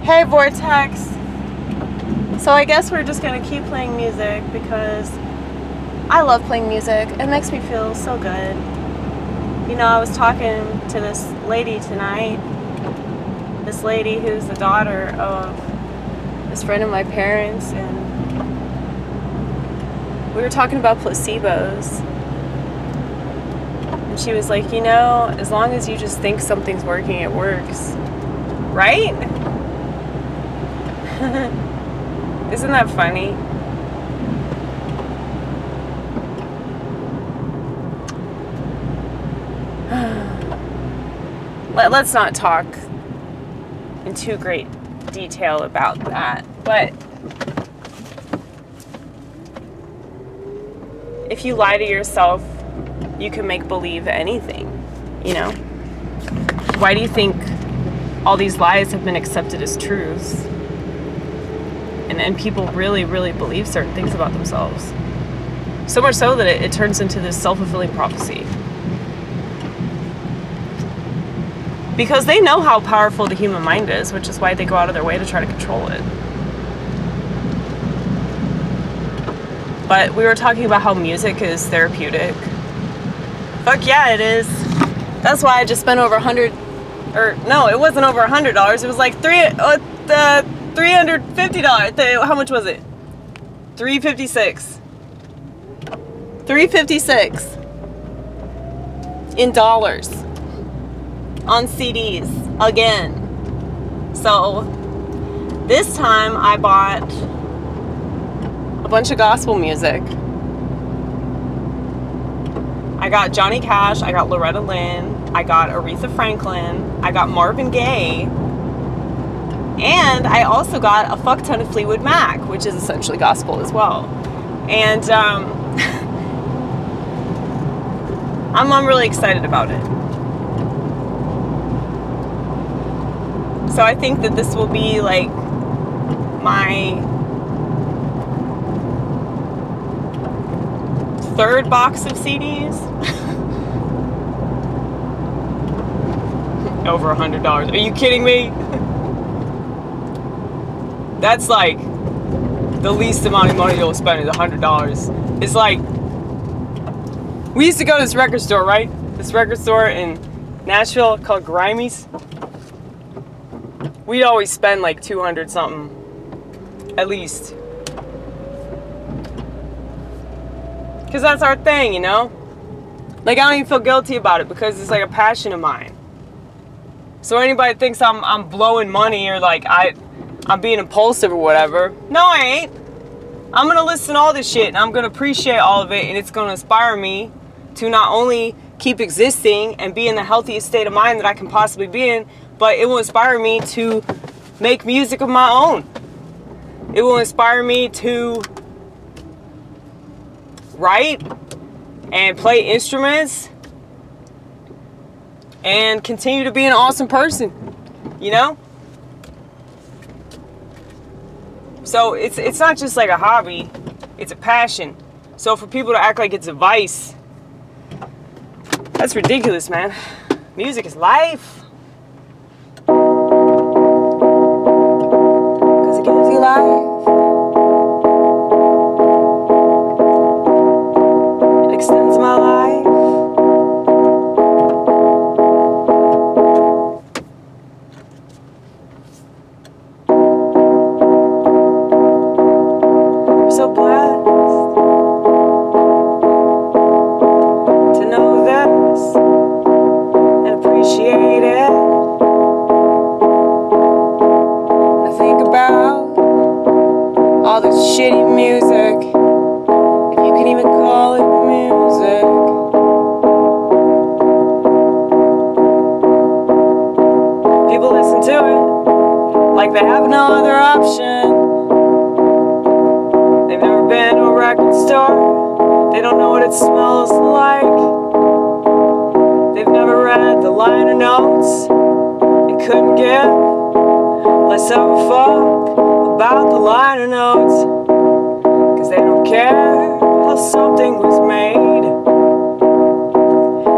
Hey Vortex. So I guess we're just gonna keep playing music because I love playing music. It makes me feel so good. You know, I was talking to this lady tonight. This lady who's the daughter of this friend of my parents, and we were talking about placebos. And she was like, you know, as long as you just think something's working, it works. Right? Isn't that funny? Let's not talk in too great detail about that, but if you lie to yourself, you can make believe anything, you know? Why do you think all these lies have been accepted as truths? And people really, really believe certain things about themselves. So much so that it turns into this self-fulfilling prophecy. Because they know how powerful the human mind is, which is why they go out of their way to try to control it. But we were talking about how music is therapeutic. Fuck yeah, it is. That's why I just spent over $100, or no, it wasn't over $100. It was like $350. How much was it? $356. $356 in dollars on CDs again. So this time I bought a bunch of gospel music. I got Johnny Cash, I got Loretta Lynn, I got Aretha Franklin, I got Marvin Gaye, and I also got a fuck ton of Fleetwood Mac, which is essentially gospel as well. And I'm really excited about it. So I think that this will be like my third box of CDs. Over $100. Are you kidding me? That's like the least amount of money you'll spend is $100. It's like, we used to go to this record store, right? This record store in Nashville called Grimey's. We'd always spend like 200 something, at least. Because that's our thing, you know? Like, I don't even feel guilty about it because it's like a passion of mine. So anybody thinks I'm blowing money or like I'm being impulsive or whatever. No, I ain't. I'm going to listen to all this shit and I'm going to appreciate all of it, and it's going to inspire me to not only keep existing and be in the healthiest state of mind that I can possibly be in, but it will inspire me to make music of my own. It will inspire me to write and play instruments and continue to be an awesome person, you know? So it's not just like a hobby, it's a passion. So for people to act like it's a vice, that's ridiculous, man. Music is life. Cause it gives you life. It extends my life. We're so blessed to know this and appreciate it. I think about all this shitty music, if you can even call it music. People listen to it like they have no other option. They've never been to a record store. They don't know what it smells like. They've never read the liner notes. They couldn't give less of a fuck about the liner notes. Cause they don't care how something was made.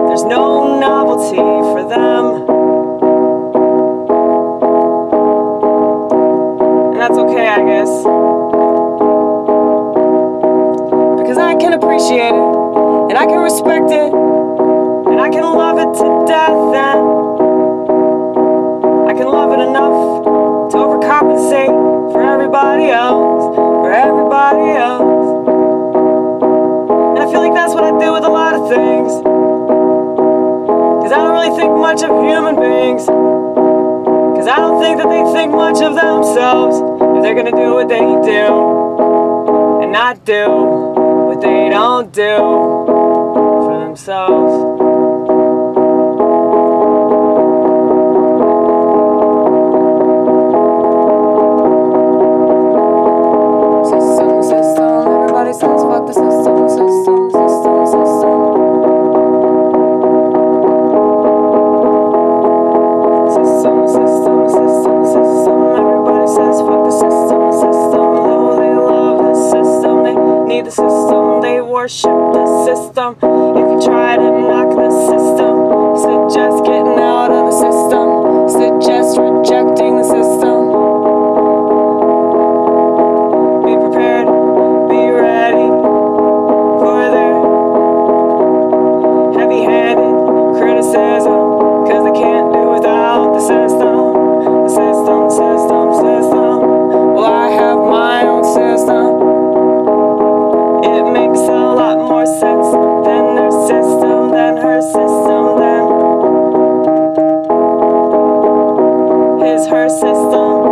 There's no novelty for them. this. Because I can appreciate it, and I can respect it, and I can love it to death, and I can love it enough to overcompensate for everybody else, for everybody else. And I feel like that's what I do with a lot of things. Cause I don't really think much of human beings. Cause I don't think that they think much of themselves. If they're gonna do what they do, and not do what they don't do for themselves. Everybody says fuck the system, system, system, system. System, system, system, system. Everybody says fuck the system, system. Oh, they love the system, they need the system, they worship the system. If you try to knock the system, suggest getting out of the system, suggest rejecting the system. Be prepared. Be ready for their heavy-handed criticism, cause they can't do without the system. The system, system, system. Well, I have my own system. It makes a lot more sense than their system, than her system, than his, her system.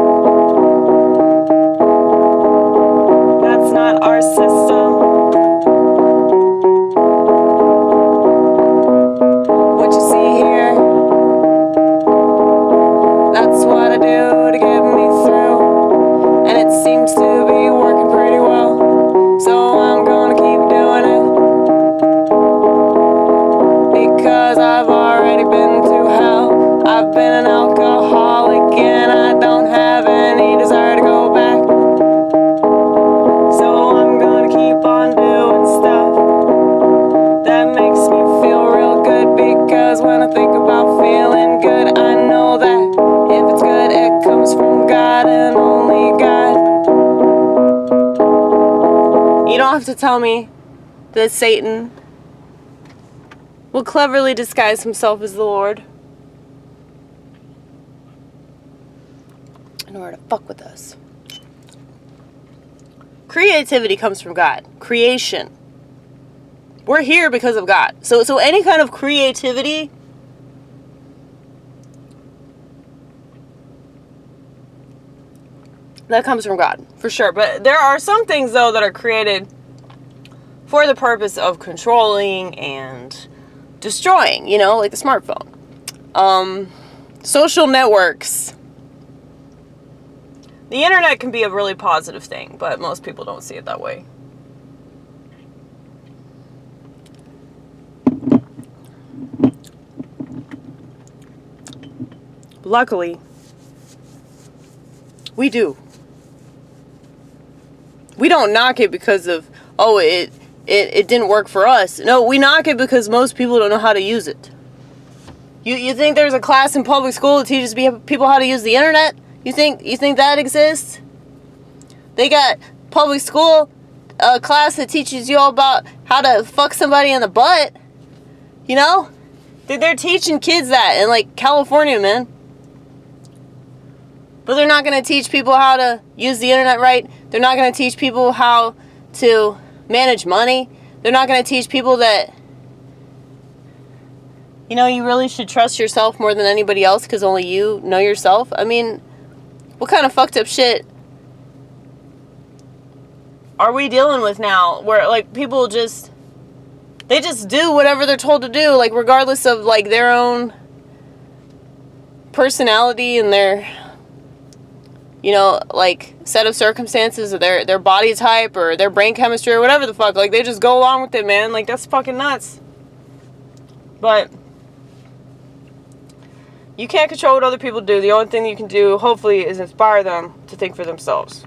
That's not our system. What you see here, that's what I do to get me through. And it seems to be working pretty well. So I'm gonna keep doing it. Because I've already been to hell. I've been an alcoholic and I don't have any desire to go back. Keep on doing stuff that makes me feel real good, because when I think about feeling good, I know that if it's good, it comes from God and only God. You don't have to tell me that Satan will cleverly disguise himself as the Lord in order to fuck with us. Creativity comes from God. Creation. We're here because of God. So any kind of creativity that comes from God, for sure. But there are some things, though, that are created for the purpose of controlling and destroying, you know, like the smartphone. Social networks. The internet can be a really positive thing, but most people don't see it that way. Luckily, we do. We don't knock it because of, oh, it didn't work for us. No, we knock it because most people don't know how to use it. You think there's a class in public school that teaches people how to use the internet? You think that exists? They got public school class that teaches you all about how to fuck somebody in the butt. You know? They're teaching kids that in, like, California, man. But they're not going to teach people how to use the internet right. They're not going to teach people how to manage money. They're not going to teach people that, you know, you really should trust yourself more than anybody else because only you know yourself. I mean, what kind of fucked up shit are we dealing with now? Where, like, people they just do whatever they're told to do, like, regardless of, like, their own personality and their, you know, like, set of circumstances or their body type or their brain chemistry or whatever the fuck. Like, they just go along with it, man. Like, that's fucking nuts. But you can't control what other people do. The only thing you can do, hopefully, is inspire them to think for themselves.